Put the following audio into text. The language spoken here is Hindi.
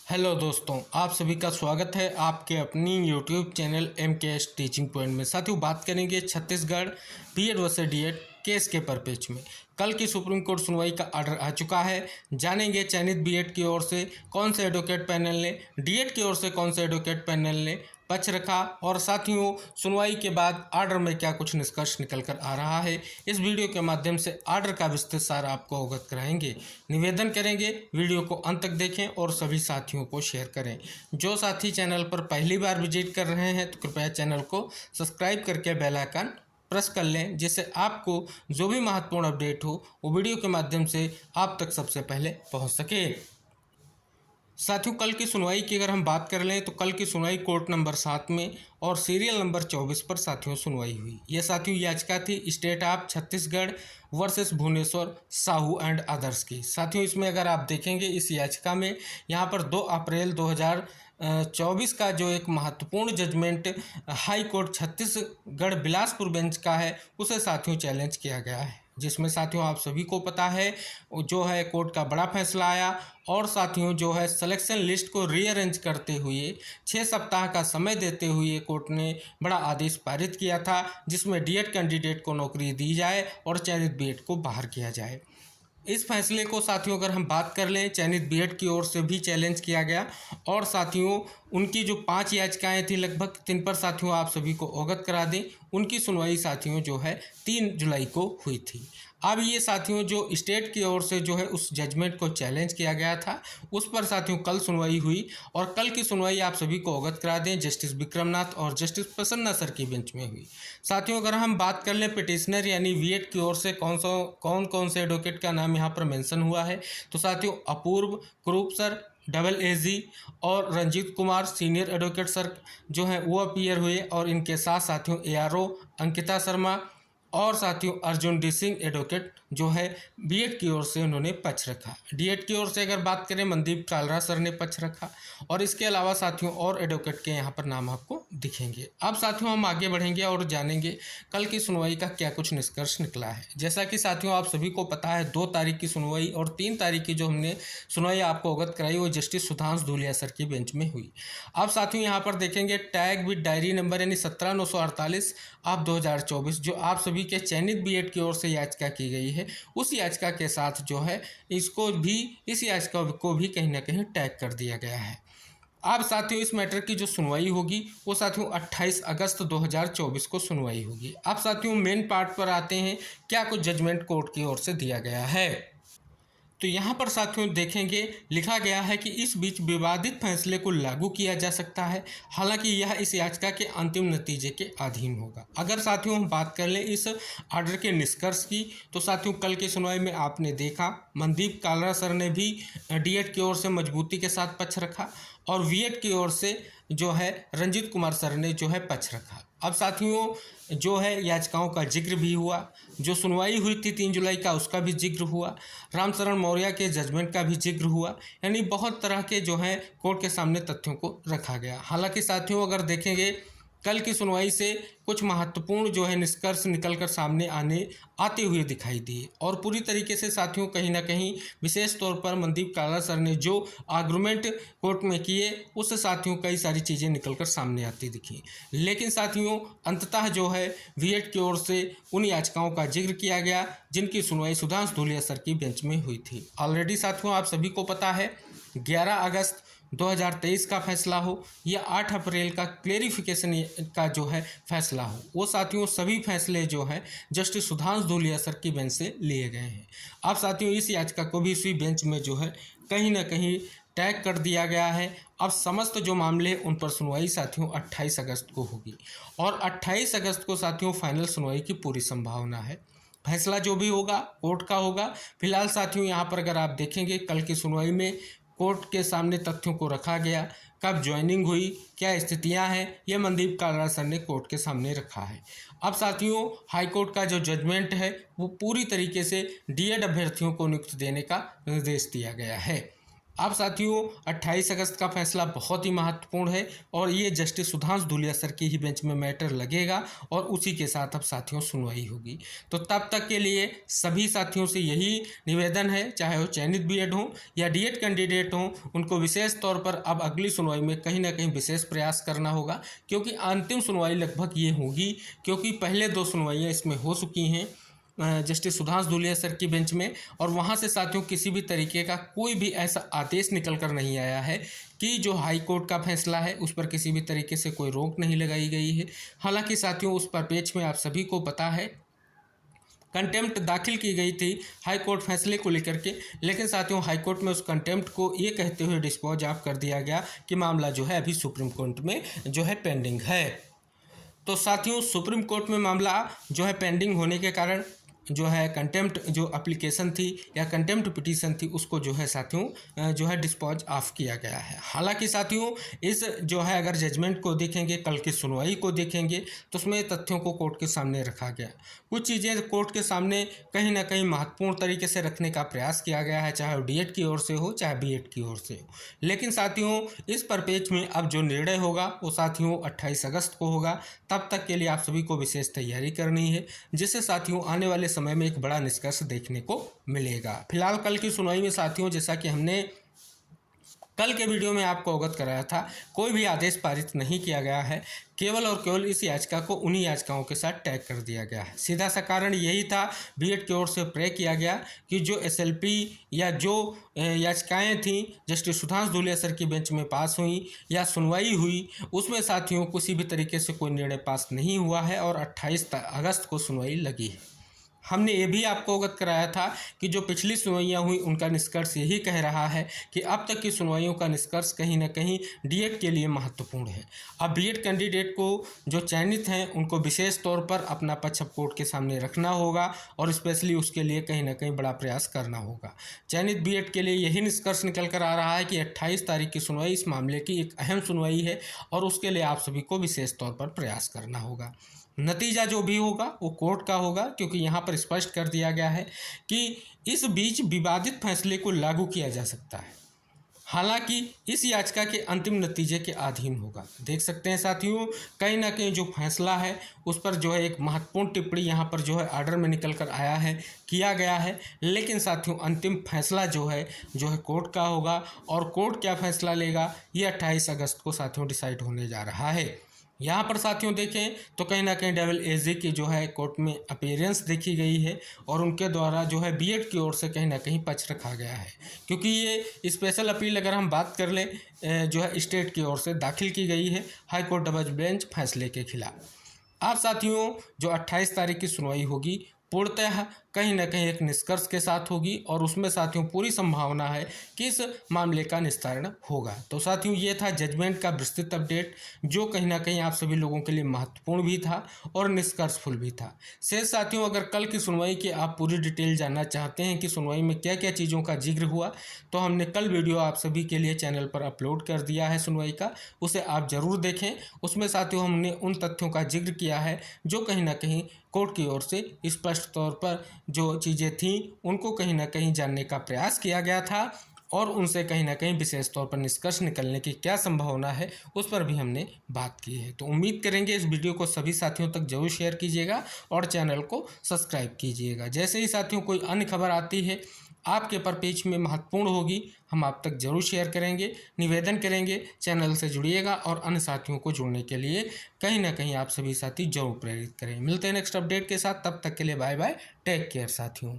हेलो दोस्तों, आप सभी का स्वागत है आपके अपनी YouTube channel MKS teaching point में। साथियों, बात करेंगे Chhattisgarh BEd versus DEd case के परिप्रेक्ष्य में। कल की सुप्रीम कोर्ट सुनवाई का ऑर्डर आ चुका है। जानेंगे चयनित बीएड की ओर से कौन से एडवोकेट पैनल ने, डीएड की ओर से कौन से एडवोकेट पैनल ने पक्ष रखा और साथियों सुनवाई के बाद ऑर्डर में क्या कुछ निष्कर्ष निकल कर आ रहा है। इस वीडियो के माध्यम से ऑर्डर का विस्तृत सार आपको अवगत कराएंगे। निवेदन करेंगे वीडियो को अंत तक देखें और सभी साथियों को शेयर करें। जो साथी चैनल पर पहली बार विजिट कर रहे हैं तो कृपया चैनल को सब्सक्राइब करके बेल आइकन प्रेस कर लें, जिससे आपको जो भी महत्वपूर्ण अपडेट हो वो वीडियो के माध्यम से आप तक सबसे पहले पहुंच सके। साथियों, कल की सुनवाई की अगर हम बात कर लें तो कल की सुनवाई कोर्ट नंबर 7 में और सीरियल नंबर 24 पर साथियों सुनवाई हुई। यह साथियों याचिका थी state of Chhattisgarh versus Bhubaneswar Sahu and others की। साथियों, इसमें अगर आप देखेंगे इस याचिका में यहाँ पर 2 अप्रैल 2024 का जो एक महत्वपूर्ण judgment high court Chhattisgarh Bilaspur bench का है उसे साथियों चैलेंज किया गया है, जिसमें साथियों आप सभी को पता है जो है कोर्ट का बड़ा फैसला आया और साथियों जो है सिलेक्शन लिस्ट को रीअरेंज करते हुए 6 सप्ताह का समय देते हुए कोर्ट ने बड़ा आदेश पारित किया था, जिसमें डीएड कैंडिडेट को नौकरी दी जाए और चयनित बीएड को बाहर किया जाए। इस फैसले को साथियों अगर हम बात कर लें चयनित बीएड की ओर से भी चैलेंज किया गया और साथियों उनकी जो 5 याचिकाएं थी लगभग, जिन पर साथियों आप सभी को अवगत करा दें, उनकी सुनवाई साथियों जो है 3 जुलाई को हुई थी। अब ये साथियों जो स्टेट की ओर से जो है उस जजमेंट को चैलेंज किया गया था उस पर साथियों कल सुनवाई हुई और कल की सुनवाई आप सभी को अवगत करा दें जस्टिस विक्रमनाथ और जस्टिस प्रसन्ना सर की बेंच में हुई। साथियों, अगर हम बात कर लें पिटिशनर यानी बीएड की ओर से कौन कौन से एडवोकेट का नाम यहाँ पर मेंशन हुआ है तो साथियों Apurva Kurup sir, double AG और Ranjit Kumar senior advocate sir जो हैं वो अपीयर हुए और इनके साथ साथियों एआरओ अंकिता शर्मा और साथियों अर्जुन डी सिंह एडवोकेट जो है बीएड की ओर से उन्होंने पक्ष रखा। डीएड की ओर से अगर बात करें मनदीप कालरा सर ने पक्ष रखा और इसके अलावा साथियों और एडवोकेट के यहाँ पर नाम आपको दिखेंगे। अब साथियों हम आगे बढ़ेंगे और जानेंगे कल की सुनवाई का क्या कुछ निष्कर्ष निकला है। जैसा कि साथियों आप सभी को पता है 2 तारीख की सुनवाई और 3 तारीख की जो हमने सुनवाई आपको अवगत कराई वो जस्टिस सुधांशु धूलिया सर की बेंच में हुई। अब साथियों यहाँ पर देखेंगे टैग विद डायरी नंबर यानी 17948 ऑफ 2024 जो आप सभी के चयनित बीएड की ओर से याचिका की गई है उस याचिका के साथ जो है इस याचिका को भी कहीं ना कहीं टैग कर दिया गया है। अब साथियों इस मैटर की जो सुनवाई होगी वो साथियों 28 अगस्त 2024 को सुनवाई होगी। अब साथियों मेन पार्ट पर आते हैं, क्या कुछ जजमेंट कोर्ट की ओर से दिया गया है। तो यहाँ पर साथियों देखेंगे लिखा गया है कि इस बीच विवादित फैसले को लागू किया जा सकता है, हालांकि यह इस याचिका के अंतिम नतीजे के अधीन होगा। अगर साथियों हम बात कर लें इस ऑर्डर के निष्कर्ष की तो साथियों कल की सुनवाई में आपने देखा मनदीप कालरा सर ने भी डीएड की ओर से मजबूती के साथ पक्ष रखा और बीएड की ओर से जो है रंजीत कुमार सर ने जो है पक्ष रखा। अब साथियों जो है याचिकाओं का जिक्र भी हुआ, जो सुनवाई हुई थी 3 जुलाई का उसका भी जिक्र हुआ, रामचरण मौर्य के जजमेंट का भी जिक्र हुआ, यानी बहुत तरह के जो है कोर्ट के सामने तथ्यों को रखा गया। हालांकि साथियों अगर देखेंगे कल की सुनवाई से कुछ महत्वपूर्ण जो है निष्कर्ष निकलकर सामने आते हुए दिखाई दिए और पूरी तरीके से साथियों कहीं ना कहीं विशेष तौर पर मनदीप कालरा सर ने जो आर्गूमेंट कोर्ट में किए उससे साथियों कई सारी चीज़ें निकलकर सामने आती दिखी। लेकिन साथियों अंततः जो है बीएड की ओर से उन याचिकाओं का जिक्र किया गया जिनकी सुनवाई सुधांशु धूलिया सर की बेंच में हुई थी। ऑलरेडी साथियों आप सभी को पता है 11 अगस्त 2023 का फैसला हो या 8 अप्रैल का क्लेरिफिकेशन का जो है फैसला हो, वो साथियों सभी फैसले जो है जस्टिस सुधांशु धूलिया सर की बेंच से लिए गए हैं। अब साथियों इस याचिका को भी इसी बेंच में जो है कहीं ना कहीं टैग कर दिया गया है। अब समस्त जो मामले हैं उन पर सुनवाई साथियों 28 अगस्त को होगी और 28 अगस्त को साथियों फाइनल सुनवाई की पूरी संभावना है। फैसला जो भी होगा कोर्ट का होगा। फिलहाल साथियों यहाँ पर अगर आप देखेंगे कल की सुनवाई में कोर्ट के सामने तथ्यों को रखा गया, कब ज्वाइनिंग हुई, क्या स्थितियां हैं, ये मनदीप कालरा सर ने कोर्ट के सामने रखा है। अब साथियों हाई कोर्ट का जो जजमेंट है वो पूरी तरीके से डीएड अभ्यर्थियों को नियुक्ति देने का निर्देश दिया गया है। अब साथियों 28 अगस्त का फैसला बहुत ही महत्वपूर्ण है और ये जस्टिस सुधांशु धूलिया सर की ही बेंच में मैटर लगेगा और उसी के साथ अब साथियों सुनवाई होगी। तो तब तक के लिए सभी साथियों से यही निवेदन है, चाहे वो चयनित बीएड हो या डीएड कैंडिडेट हो, उनको विशेष तौर पर अब अगली सुनवाई में कहीं ना कहीं विशेष प्रयास करना होगा, क्योंकि अंतिम सुनवाई लगभग ये होगी, क्योंकि पहले 2 सुनवाइयाँ इसमें हो चुकी हैं जस्टिस सुधांशु धूलिया सर की बेंच में, और वहाँ से साथियों किसी भी तरीके का कोई भी ऐसा आदेश निकल कर नहीं आया है कि जो हाई कोर्ट का फैसला है उस पर किसी भी तरीके से कोई रोक नहीं लगाई गई है। हालांकि साथियों उस पर पेज में आप सभी को पता है कंटेम्प्ट दाखिल की गई थी हाई कोर्ट फैसले को लेकर के, लेकिन साथियों हाई कोर्ट में उस कंटेम्प्ट को ये कहते हुए डिस्पोज ऑफ कर दिया गया कि मामला जो है अभी सुप्रीम कोर्ट में जो है पेंडिंग है। तो साथियों सुप्रीम कोर्ट में मामला जो है पेंडिंग होने के कारण जो है कंटेम्प्ट जो एप्लीकेशन थी या कंटेम्प्ट पिटीशन थी उसको जो है साथियों जो है डिस्पोज ऑफ किया गया है। हालांकि साथियों इस जो है अगर जजमेंट को देखेंगे, कल की सुनवाई को देखेंगे, तो उसमें तथ्यों को कोर्ट के सामने रखा गया। कुछ चीज़ें कोर्ट के सामने कहीं ना कहीं महत्वपूर्ण तरीके से रखने का प्रयास किया गया है, चाहे वो डीएड की ओर से हो चाहे बीएड की ओर से हो। लेकिन साथियों इस परिपेक्ष में अब जो निर्णय होगा वो साथियों 28 अगस्त को होगा। तब तक के लिए आप सभी को विशेष तैयारी करनी है, जिससे साथियों आने वाले समय में एक बड़ा निष्कर्ष देखने को मिलेगा। फिलहाल कल की सुनवाई में साथियों जैसा कि हमने कल के वीडियो में आपको अवगत कराया था, कोई भी आदेश पारित नहीं किया गया है, केवल और केवल इस याचिका को उन्हीं याचिकाओं के साथ टैग कर दिया गया है। सीधा सा कारण यही था, बीएड की ओर से प्रे किया गया कि जो एसएलपी या जो याचिकाएं थीं जस्टिस सुधांशु धूलिया सर की बेंच में पास हुई या सुनवाई हुई, उसमें साथियों किसी भी तरीके से कोई निर्णय पास नहीं हुआ है और 28 अगस्त को सुनवाई लगी है। हमने ये भी आपको अवगत कराया था कि जो पिछली सुनवाइयाँ हुई उनका निष्कर्ष यही कह रहा है कि अब तक की सुनवाइयों का निष्कर्ष कहीं ना कहीं डीएड के लिए महत्वपूर्ण है। अब बीएड कैंडिडेट को जो चयनित हैं उनको विशेष तौर पर अपना पक्ष कोर्ट के सामने रखना होगा और स्पेशली उसके लिए कहीं ना कहीं बड़ा प्रयास करना होगा। चयनित बीएड के लिए यही निष्कर्ष निकल कर आ रहा है कि 28 तारीख की सुनवाई इस मामले की एक अहम सुनवाई है और उसके लिए आप सभी को विशेष तौर पर प्रयास करना होगा। नतीजा जो भी होगा वो कोर्ट का होगा, क्योंकि यहाँ पर स्पष्ट कर दिया गया है कि इस बीच विवादित फैसले को लागू किया जा सकता है। हालांकि इस याचिका के अंतिम नतीजे के अधीन होगा। देख सकते हैं साथियों कहीं ना कहीं जो फैसला है उस पर जो है एक महत्वपूर्ण टिप्पणी यहाँ पर जो है आर्डर में निकल कर आया है, किया गया है, लेकिन साथियों अंतिम फैसला जो है कोर्ट का होगा और कोर्ट क्या फैसला लेगा ये 28 अगस्त को साथियों डिसाइड होने जा रहा है। यहाँ पर साथियों देखें तो कहीं ना कहीं डबल एजी की जो है कोर्ट में अपीयरेंस देखी गई है और उनके द्वारा जो है बीएड की ओर से कहीं ना कहीं पक्ष रखा गया है, क्योंकि ये स्पेशल अपील अगर हम बात कर लें जो है स्टेट की ओर से दाखिल की गई है हाई कोर्ट डबल बेंच फैसले के खिलाफ। अब साथियों जो 28 तारीख की सुनवाई होगी पूर्णतः कहीं ना कहीं एक निष्कर्ष के साथ होगी और उसमें साथियों पूरी संभावना है कि इस मामले का निस्तारण होगा। तो साथियों ये था जजमेंट का विस्तृत अपडेट, जो कहीं ना कहीं आप सभी लोगों के लिए महत्वपूर्ण भी था और निष्कर्षफुल भी था। शेष साथियों अगर कल की सुनवाई की आप पूरी डिटेल जानना चाहते हैं कि सुनवाई में क्या क्या चीज़ों का जिक्र हुआ, तो हमने कल वीडियो आप सभी के लिए चैनल पर अपलोड कर दिया है सुनवाई का, उसे आप ज़रूर देखें। उसमें साथियों हमने उन तथ्यों का जिक्र किया है जो कहीं ना कहीं कोर्ट की ओर से स्पष्ट तौर पर जो चीज़ें थीं उनको कहीं ना कहीं जानने का प्रयास किया गया था और उनसे कहीं ना कहीं विशेष तौर पर निष्कर्ष निकलने की क्या संभावना है उस पर भी हमने बात की है। तो उम्मीद करेंगे इस वीडियो को सभी साथियों तक जरूर शेयर कीजिएगा और चैनल को सब्सक्राइब कीजिएगा। जैसे ही साथियों कोई अन्य खबर आती है आपके पर पेज में महत्वपूर्ण होगी, हम आप तक जरूर शेयर करेंगे। निवेदन करेंगे चैनल से जुड़िएगा और अन्य साथियों को जुड़ने के लिए कहीं ना कहीं आप सभी साथी जरूर प्रेरित करें। मिलते हैं नेक्स्ट अपडेट के साथ, तब तक के लिए बाय बाय, टेक केयर साथियों।